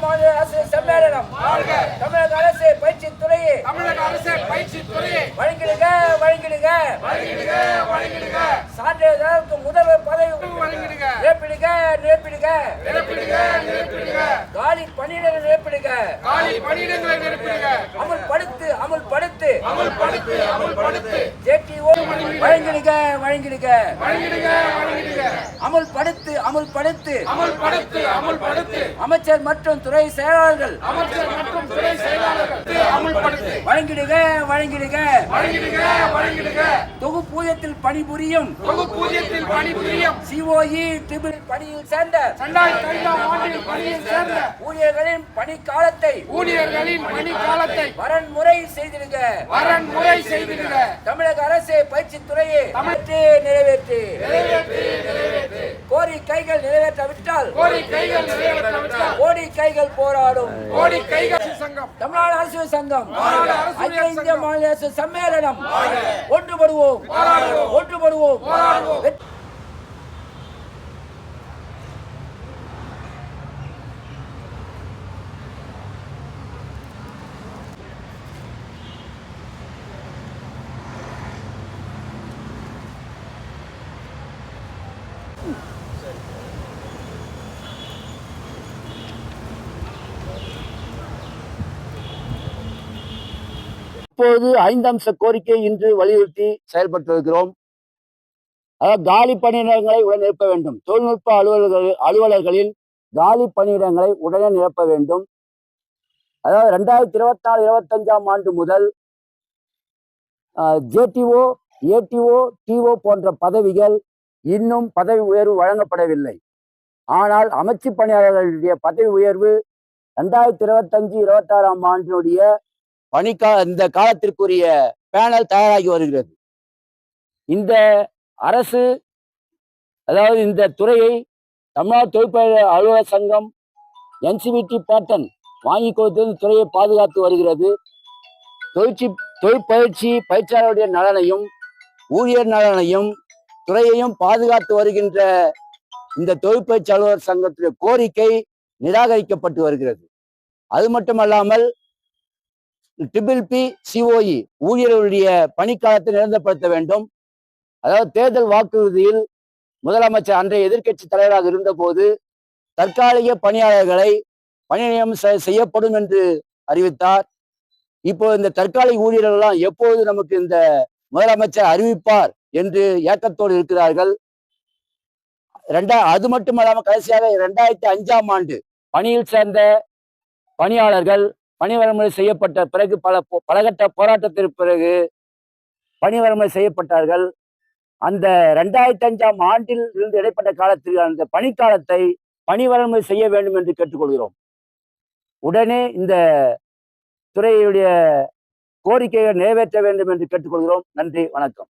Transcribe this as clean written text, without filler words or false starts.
மாநில அரசு சம்மேளனம் தமிழக அரசு பயிற்சித் துறையே வழங்கிடுக வழங்கிடுக சான்றிதழுக்கு முதல்வர் பதவி நிரப்பிடுக நிரப்பிடுக காலி பணியிடங்களை நிரப்பிடுக அமுல்படுத்து அமுல்படுத்து ஜேடிஓ வழங்கிடுக வழங்கிடுக அமுல்படுத்து அமைச்சர் மற்றும் துறை செயலாளர்கள் வழங்கிடுக வழங்கிடுக தொகுப்பூதியத்தில் பணிபுரியும் சிஓஇ டிபிள் பணியில் சேர்ந்த ஊழியர்களின் பணிக்காலத்தை வரன்முறை செய்திடுக தமிழக அரசு பயிற்சித் துறையை நிறைவேற்றி கோரிக்கைகள் நிறைவேற்றாவிட்டால் கோடி கைகள் போராடும் தமிழ்நாடு அரசு சங்கம் அகில இந்திய மாநில அரசு சம்மேளனம் ஒன்றுபடுவோம். இப்போது 5 அம்ச கோரிக்கை இன்று வலியுறுத்தி செயல்பட்டு வருகிறோம். அதாவது காலி பணியிடங்களை உடனே நிரப்ப வேண்டும். தொழில்நுட்ப அலுவலர்களின் காலி பணியிடங்களை உடனே நிரப்ப வேண்டும். அதாவது 2024-25 ஆண்டு முதல் ஜேடிஓ, ஏடிஓ, டிஓ போன்ற பதவிகள் இன்னும் பதவி உயர்வு வழங்கப்படவில்லை. ஆனால் அமைச்சு பணியாளர்களுடைய பதவி உயர்வு 2025-26 ஆண்டினுடைய இந்த காலத்திற்குரிய பேனல் தயாராகி வருகிறது. இந்த அரசு, அதாவது இந்த துறையை தமிழ்நாடு தொழிற்பயிற்சி அலுவலர் சங்கம் NCVT பேட்டன் வாங்கி கொடுத்து துறையை பாதுகாத்து வருகிறது. தொழிற்பயிற்சி பயிற்சியாளருடைய நலனையும் ஊழியர் நலனையும் துறையையும் பாதுகாத்து வருகின்ற இந்த தொழிற்பயிற்சி அலுவலர் சங்கத்துடைய கோரிக்கை நிராகரிக்கப்பட்டு வருகிறது. அது மட்டுமல்லாமல் டிபிள்பி சிஓஇ ஊழியர்களுடைய பணிக்காலத்தை நிரந்தரப்படுத்த வேண்டும். அதாவது தேர்தல் வாக்குறுதியில் முதலமைச்சர் அன்றைய எதிர்க்கட்சி தலைவராக இருந்தபோது தற்காலிக பணியாளர்களை பணி நியமனம் செய்யப்படும் என்று அறிவித்தார். இப்போ இந்த தற்காலிக ஊழியர்கள்லாம் எப்போது நமக்கு இந்த முதலமைச்சர் அறிவிப்பார் என்று ஏக்கத்தோடு இருக்கிறார்கள். அது மட்டுமல்லாமல் கடைசியாக 2005 ஆண்டு பணியில் சேர்ந்த பணியாளர்கள் பணி வரமுறை செய்யப்பட்ட பிறகு பலகட்ட போராட்டத்திற்கு பிறகு பணி வரமுறை செய்யப்பட்டார்கள். அந்த 2005 ஆண்டில் இருந்து இடைப்பட்ட காலத்தில் அந்த பணிக்காலத்தை பணி வரமுறை செய்ய வேண்டும் என்று கேட்டுக்கொள்கிறோம். உடனே இந்த துறையுடைய கோரிக்கையை நிறைவேற்ற வேண்டும் என்று கேட்டுக்கொள்கிறோம். நன்றி, வணக்கம்.